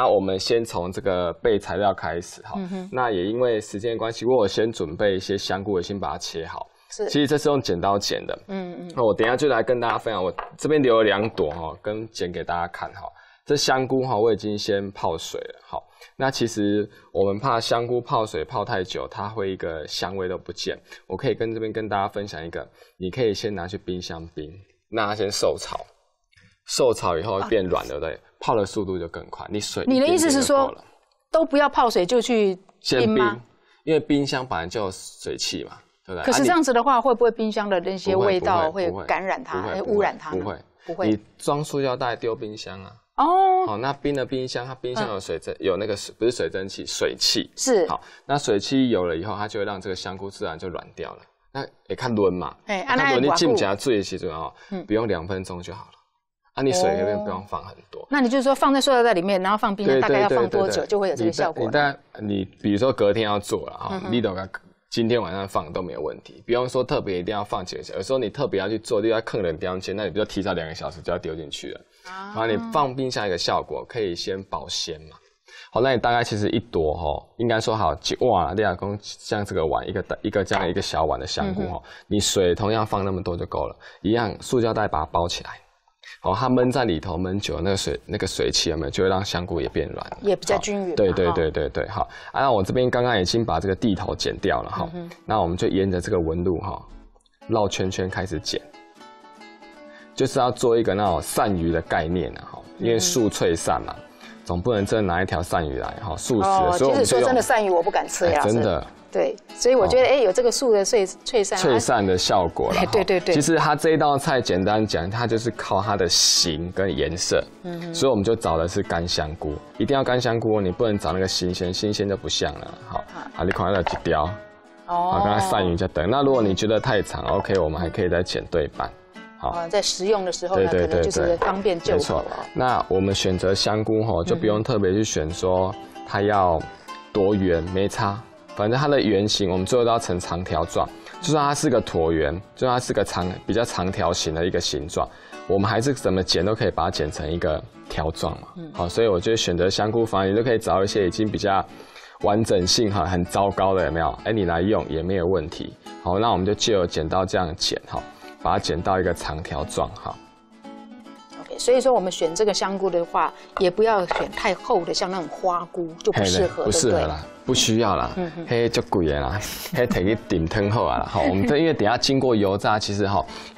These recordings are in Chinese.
那我们先从这个备材料开始哈。那也因为时间关系，我先准备一些香菇，我先把它切好。是，其实这是用剪刀剪的。那我等一下就来跟大家分享，我这边留了2朵哈，跟剪给大家看哈。这香菇哈，我已经先泡水了。好，那其实我们怕香菇泡水泡太久，它会一个香味都不见。我可以这边跟大家分享一个，你可以先拿去冰箱冰，让它先受潮，受潮以后会变软，对不对？泡的速度就更快。你的意思是说，都不要泡水就去冰吗？因为冰箱本来就有水汽嘛，对不对？可是这样子的话，会不会冰箱的那些味道会感染它，污染它？不会。你装塑胶袋丢冰箱啊。好，那冰的冰箱，它冰箱有有那个不是水蒸气，水汽。是。好，那水汽有了以后，它就会让这个香菇自然就软掉了。那也看轮嘛，看轮你浸起来水的时候不用2分钟就好了。啊，你水那边不用放很多。那你就是说放在塑料袋里面，然后放冰箱，大概要放多久就会有这个效果？你比如说隔天要做了哈，你都今天晚上放都没有问题，不用说特别一定要放几个小时。有时候你特别要去做，就要坑人标签，那你比如说提早2个小时就要丢进去了。然后你放冰箱一个效果，可以先保鲜嘛。好，那你大概其实1朵哈，应该说好哇，2公像这个碗一个这样一个小碗的香菇哈，你水同样放那么多就够了，一样塑胶袋把它包起来。好，它焖在里头焖久，那个水汽有没有就会让香菇也变软，也比较均匀。对。好，那我这边刚刚已经把这个地头剪掉了哈，那我们就沿着这个纹路哈绕圈圈开始剪，就是要做一个那种鳝鱼的概念啊哈，因为素脆鳝嘛，总不能真的拿一条鳝鱼来哈素食的，所以我们其实说真的，鳝鱼我不敢吃呀，真的。对，所以我觉得有这个素的脆鳝的效果了。对。其实它这一道菜简单讲，它就是靠它的形跟颜色。所以我们就找的是干香菇，一定要干香菇，你不能找那个新鲜就不像了。好，你看到几条。好，刚才鳝鱼在等。那如果你觉得太长 ，OK， 我们还可以再剪对半。好，在食用的时候呢，可能就是方便就口。那我们选择香菇就不用特别去选说它要多圆，没差。反正它的圆形，我们最后都要成长条状。就算它是个椭圆，就算它是个比较长条形的一个形状，我们还是怎么剪都可以把它剪成一个条状嘛。好，所以我觉得选择香菇反而你就可以找一些已经比较完整性很糟糕的，有没有？你来用也没有问题。好，那我们就借由剪刀这样剪把它剪到一个长条状所以说我们选这个香菇的话，也不要选太厚的，像那种花菇就不适合，不适合啦，不需要啦，嘿就贵的啦，嘿可以顶汤后啊啦。好，我们因为等一下经过油炸，其实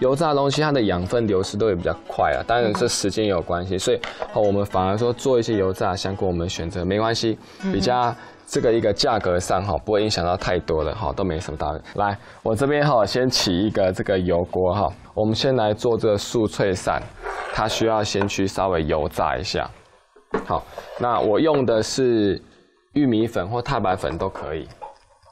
油炸的东西它的养分流失都会比较快啊，当然这时间也有关系，所以我们反而说做一些油炸的香菇，我们选择没关系，比较这个一个价格上不会影响到太多的都没什么大的。来，我这边先起一个这个油锅我们先来做这个素脆鳝。它需要先去稍微油炸一下。好，那我用的是玉米粉或太白粉都可以。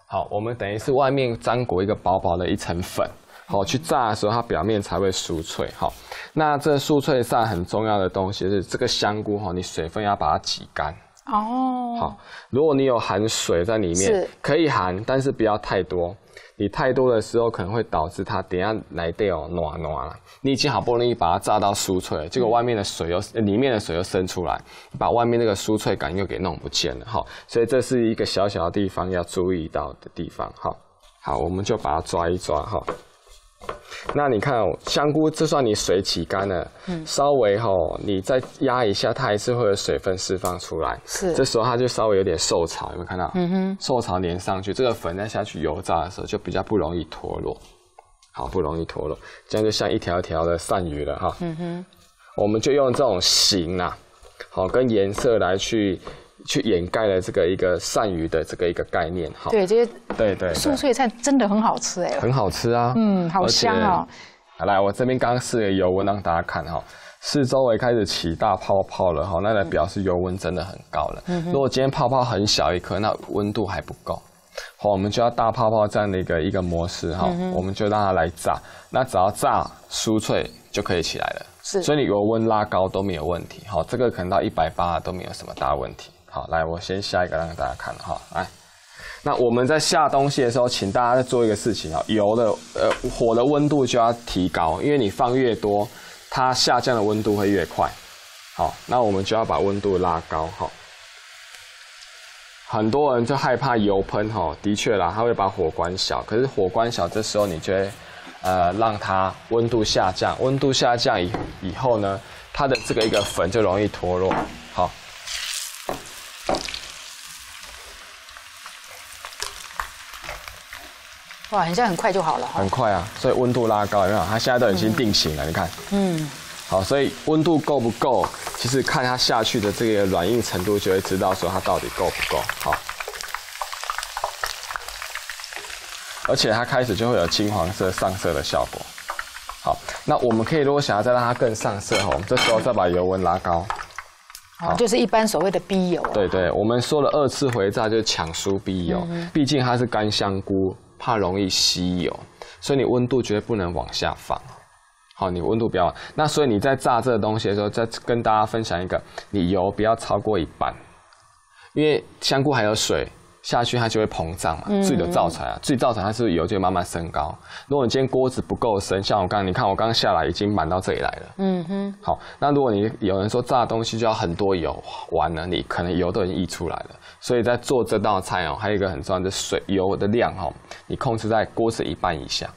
好，我们等于是外面沾裹一个薄薄的一层粉，好，去炸的时候它表面才会酥脆。好，那这酥脆鳝很重要的东西是这个香菇你水分要把它挤干。好，如果你有含水在里面，可以含，但是不要太多。你太多的时候可能会导致它等一下来掉软了。你已经好不容易把它炸到酥脆，结果外面的水里面的水又渗出来，把外面那个酥脆感又给弄不见了。所以这是一个小小的地方要注意到的地方。好，我们就把它抓一抓那你看香菇，就算你水起干了，稍微你再压一下，它还是会有水分释放出来。是，这时候它就稍微有点受潮，有没有看到？受潮粘上去，这个粉再下去油炸的时候就比较不容易脱落。好，不容易脱落，这样就像一条一条的鳝鱼了我们就用这种形跟颜色来去掩盖了这个一个鳝鱼的这个一个概念对，这些对素脆菜真的很好吃很好吃啊。好香哦。来，我这边刚试了油温让大家看四周围开始起大泡泡了那来表示油温真的很高了。如果今天泡泡很小一颗，那温度还不够。我们就要大泡泡这样的一个模式我们就让它来炸。那只要炸酥脆就可以起来了。所以你油温拉高都没有问题。这个可能到180都没有什么大问题。好，来，我先下一个让大家看来，那我们在下东西的时候，请大家再做一个事情火的温度就要提高，因为你放越多，它下降的温度会越快。好，那我们就要把温度拉高很多人就害怕油喷哈，的确啦，它会把火关小。可是火关小，这时候你就会让它温度下降，温度下降以后呢，它的这个一个粉就容易脱落。好，哇，很像很快就好了。很快啊，所以温度拉高，有没有？它现在都已经定型了，你看。好，所以温度够不够，其实看它下去的这个软硬程度，就会知道说它到底够不够。好，而且它开始就会有金黄色上色的效果。好，那我们可以如果想要再让它更上色，我们这时候再把油温拉高。好，就是一般所谓的逼油。对对，我们说的2次回炸就是抢酥逼油，毕竟它是干香菇，怕容易吸油，所以你温度绝对不能往下放。好，你温度不要。那所以你在炸这个东西的时候，再跟大家分享一个，你油不要超过1半，因为香菇还有水下去，它就会膨胀嘛，水就造出来啊，水造出来它是不是油就慢慢升高？如果你今天锅子不够深，像我刚刚，你看我刚刚下来已经满到这里来了。好，那如果你有人说炸东西就要很多油，完了你可能油都已经溢出来了。所以在做这道菜还有一个很重要的水油的量你控制在锅子1半以下。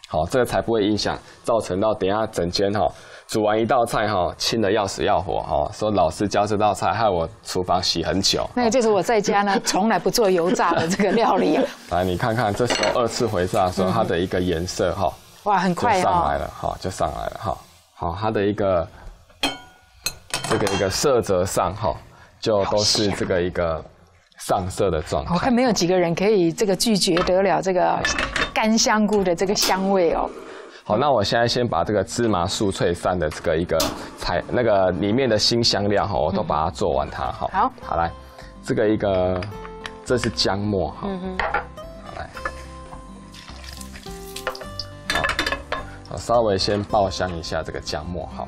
好，这个才不会影响，造成到等一下整间煮完一道菜清得要死要活说老师教这道菜，害我厨房洗很久。那个就是我在家呢从来不做油炸的这个料理。来，你看看这时候2次回炸的时候，它的一个颜色哇，很快就上来了就上来了好，它的一个这个一个色泽上就都是这个一个上色的状态。我看没有几个人可以这个拒绝得了这个干香菇的这个香味好，那我现在先把这个芝麻酥脆鳝的这个一个那个里面的辛香料我都把它做完它好，来，这个一个这是姜末好，来，好，稍微先爆香一下这个姜末好。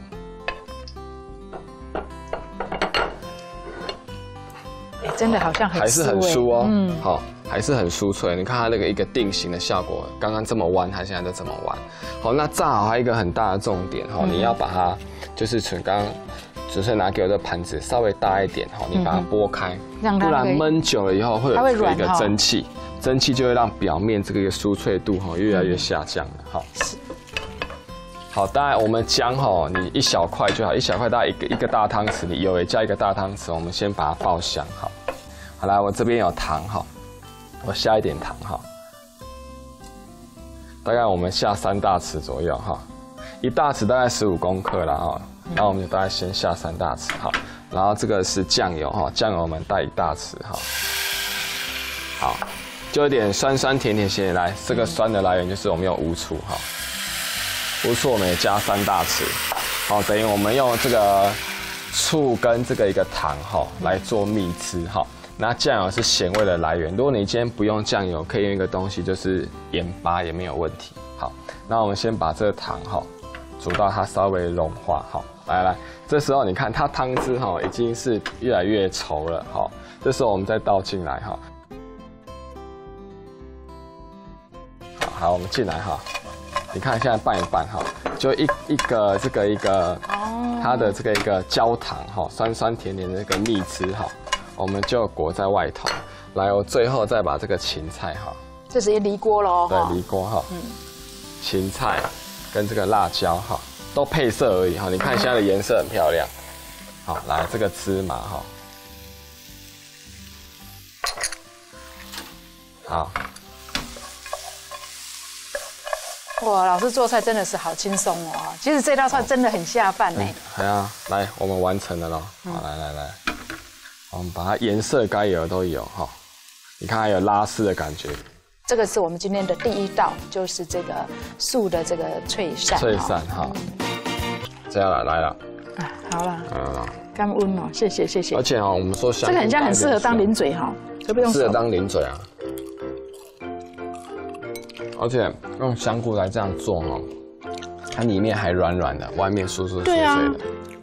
真的好像很还是很酥好，还是很酥脆。你看它那个一个定型的效果，刚刚这么弯，它现在就这么弯。好，那炸好还有一个很大的重点你要把它就是刚刚主持人拿给我的盘子稍微大一点你把它拨开，不然焖久了以后会有一个蒸汽，蒸汽就会让表面这个酥脆度越来越下降了好，当然我们姜你1小块就好，1小块大概一个大汤匙，你油也加1个大汤匙，我们先把它爆香好，来，我这边有糖我下一点糖大概我们下3大匙左右1大匙大概15公克啦然后我们就大概先下3大匙然后这个是酱油酱油我们带1大匙好，就有点酸酸甜甜咸来，这个酸的来源就是我们用乌醋乌醋我们也加3大匙，等于我们用这个醋跟这个一个糖来做蜜汁那酱油是咸味的来源，如果你今天不用酱油，可以用一个东西就是盐巴也没有问题。好，那我们先把这个糖煮到它稍微融化来，这时候你看它汤汁已经是越来越稠了这时候我们再倒进来好，我们进来你看现在拌一拌就一个这个一个它的这个一个焦糖酸酸甜甜的这个蜜汁我们就裹在外头。来，我最后再把这个芹菜这直接离锅喽。对，离锅芹菜跟这个辣椒都配色而已你看现在的颜色很漂亮。好，来这个芝麻好。哇，老师做菜真的是好轻松其实这道菜真的很下饭呢。来，我们完成了咯。好，来，我们把它颜色该有的都有你看还有拉丝的感觉。这个是我们今天的第1道，就是这个素的这个脆鳝。脆鳝这样来了。好了。感恩谢谢。而且我们说香菇这个很像很适合当零嘴就不用手。适合当零嘴啊。而且用香菇来这样做它里面还软软的，外面酥酥脆脆的。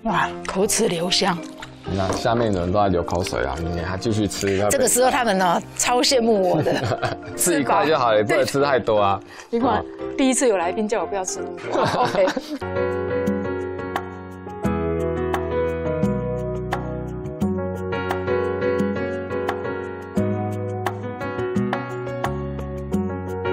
哇，口齿留香。你看下面的人都在流口水你还继续吃。这个时候他们超羡慕我的。吃1块就好了，也不能吃太多你看第1次有来宾叫我不要吃那么多。OK。